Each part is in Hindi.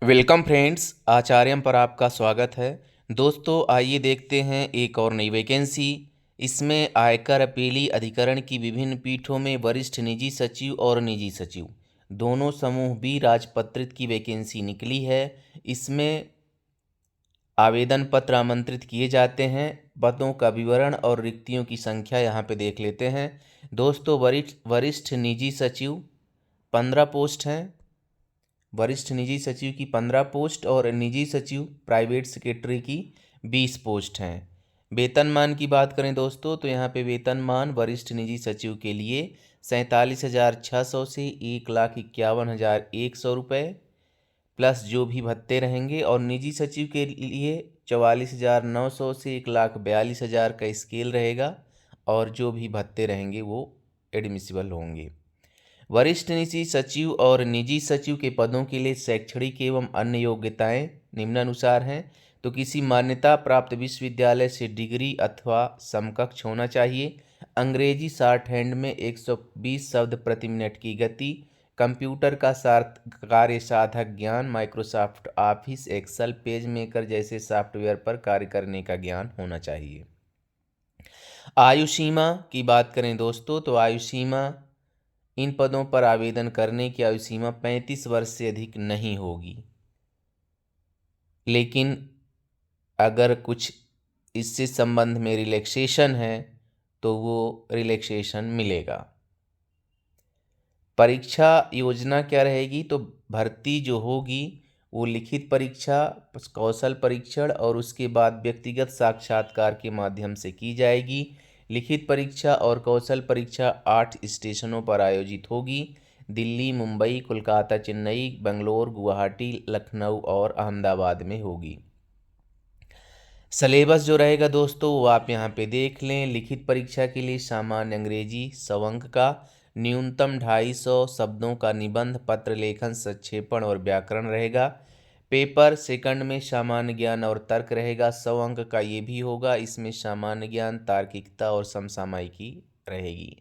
वेलकम फ्रेंड्स, आचार्यम पर आपका स्वागत है। दोस्तों आइए देखते हैं एक और नई वैकेंसी। इसमें आयकर अपीली अधिकरण की विभिन्न पीठों में वरिष्ठ निजी सचिव और निजी सचिव दोनों समूह बी राजपत्रित की वैकेंसी निकली है। इसमें आवेदन पत्र आमंत्रित किए जाते हैं। पदों का विवरण और रिक्तियों की संख्या यहाँ पे देख लेते हैं। दोस्तों वरिष्ठ निजी सचिव 15 पोस्ट हैं। वरिष्ठ निजी सचिव की 15 पोस्ट और निजी सचिव प्राइवेट सेक्रेटरी की 20 पोस्ट हैं। वेतनमान की बात करें दोस्तों तो यहाँ पे वेतनमान वरिष्ठ निजी सचिव के लिए 47,600 से 1,51,100 रुपये प्लस जो भी भत्ते रहेंगे, और निजी सचिव के लिए 44,900 से 1,42,000 का स्केल रहेगा, और जो भी भत्ते रहेंगे वो एडमिसिबल होंगे। वरिष्ठ निजी सचिव और निजी सचिव के पदों के लिए शैक्षणिक एवं अन्य योग्यताएं निम्नानुसार हैं। तो किसी मान्यता प्राप्त विश्वविद्यालय से डिग्री अथवा समकक्ष होना चाहिए। अंग्रेजी शॉर्ट हैंड में 120 शब्द प्रति मिनट की गति, कंप्यूटर का कार्य साधक ज्ञान, Microsoft Office, Excel, PageMaker जैसे सॉफ्टवेयर पर कार्य करने का ज्ञान होना चाहिए। आयु सीमा की बात करें दोस्तों तो आयु सीमा इन पदों पर आवेदन करने की आयु सीमा 35 वर्ष से अधिक नहीं होगी, लेकिन अगर कुछ इससे संबंध में रिलैक्सेशन है तो वो रिलैक्सेशन मिलेगा। परीक्षा योजना क्या रहेगी? तो भर्ती जो होगी वो लिखित परीक्षा, कौशल परीक्षण और उसके बाद व्यक्तिगत साक्षात्कार के माध्यम से की जाएगी। लिखित परीक्षा और कौशल परीक्षा 8 स्टेशनों पर आयोजित होगी। दिल्ली, मुंबई, कोलकाता, चेन्नई, बेंगलोर, गुवाहाटी, लखनऊ और अहमदाबाद में होगी। सिलेबस जो रहेगा दोस्तों वो आप यहाँ पे देख लें। लिखित परीक्षा के लिए सामान्य अंग्रेजी 100 अंक का, न्यूनतम 250 शब्दों का निबंध, पत्र लेखन, संक्षेपण और व्याकरण रहेगा। पेपर सेकंड में सामान्य ज्ञान और तर्क रहेगा, 100 अंक का ये भी होगा। इसमें सामान्य ज्ञान, तार्किकता और समसामयिकी रहेगी।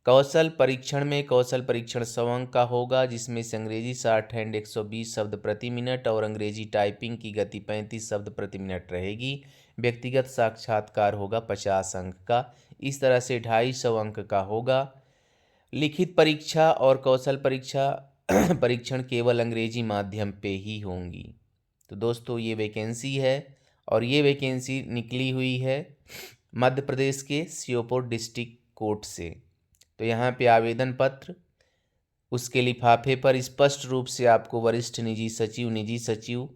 कौशल परीक्षण में कौशल परीक्षण 100 अंक का होगा, जिसमें से अंग्रेजी शॉर्ट हैंड 120 शब्द प्रति मिनट और अंग्रेजी टाइपिंग की गति 35 शब्द प्रति मिनट रहेगी। व्यक्तिगत साक्षात्कार होगा 50 अंक का। इस तरह से 250 अंक का होगा। लिखित परीक्षा और कौशल परीक्षा परीक्षण केवल अंग्रेजी माध्यम पे ही होंगी। तो दोस्तों ये वैकेंसी है, और ये वैकेंसी निकली हुई है मध्य प्रदेश के श्योपुर डिस्ट्रिक्ट कोर्ट से। तो यहाँ पे आवेदन पत्र, उसके लिफाफे पर स्पष्ट रूप से आपको वरिष्ठ निजी सचिव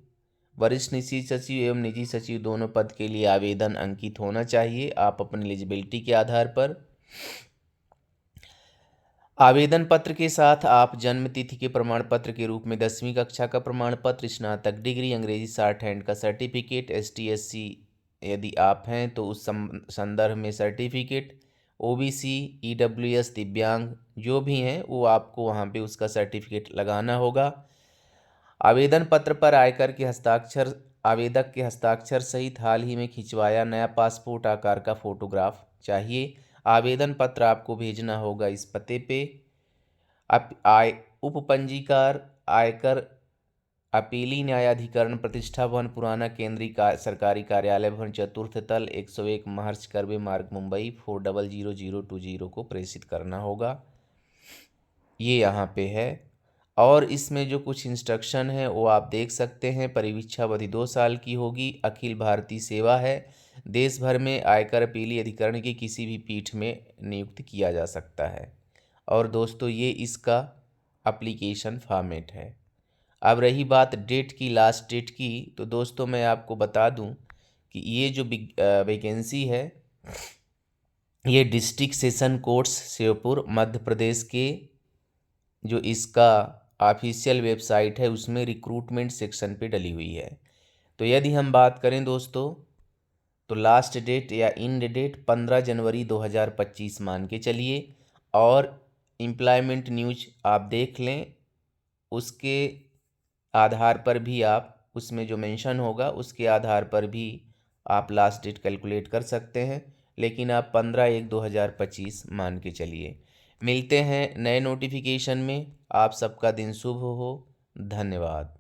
वरिष्ठ निजी सचिव एवं निजी सचिव दोनों पद के लिए आवेदन अंकित होना चाहिए। आप अपनी एलिजिबिलिटी के आधार पर आवेदन पत्र के साथ आप जन्म तिथि के प्रमाण पत्र के रूप में 10वीं कक्षा का प्रमाण पत्र, स्नातक डिग्री, अंग्रेजी शॉर्ट हैंड का सर्टिफिकेट, ST/SC यदि आप हैं तो उस संदर्भ में सर्टिफिकेट, OBC, EWS, दिव्यांग जो भी हैं वो आपको वहाँ पे उसका सर्टिफिकेट लगाना होगा। आवेदन पत्र पर आवेदक के हस्ताक्षर सहित हाल ही में खिंचवाया नया पासपोर्ट आकार का फोटोग्राफ चाहिए। आवेदन पत्र आपको भेजना होगा इस पते पे। उपपंजीकार आयकर अपीली न्यायाधिकरण, प्रतिष्ठा भवन, पुराना केंद्रीय सरकारी कार्यालय भवन, चतुर्थ तल, 101 महर्ष कर्वे मार्ग, मुंबई 400020 को प्रेषित करना होगा। ये यहाँ पे है, और इसमें जो कुछ इंस्ट्रक्शन है वो आप देख सकते हैं। परिवीक्षा अवधि 2 साल की होगी। अखिल भारतीय सेवा है। देश भर में आयकर अपीली अधिकरण की किसी भी पीठ में नियुक्त किया जा सकता है। और दोस्तों ये इसका एप्लीकेशन फॉर्मेट है। अब रही बात डेट की, लास्ट डेट की, तो दोस्तों मैं आपको बता दूं कि ये जो वैकेंसी है ये district session courts Sheopur Madhya Pradesh के जो इसका ऑफिशियल वेबसाइट है उसमें रिक्रूटमेंट सेक्शन पे डली हुई है। तो यदि हम बात करें दोस्तों तो लास्ट डेट या इन डेट 15 जनवरी 2025 मान के चलिए, और एम्प्लॉयमेंट न्यूज आप देख लें, उसके आधार पर भी आप उसमें जो मेंशन होगा उसके आधार पर भी आप लास्ट डेट कैलकुलेट कर सकते हैं, लेकिन आप 15/1/2025 मान के चलिए। मिलते हैं नए नोटिफिकेशन में। आप सबका दिन शुभ हो। धन्यवाद।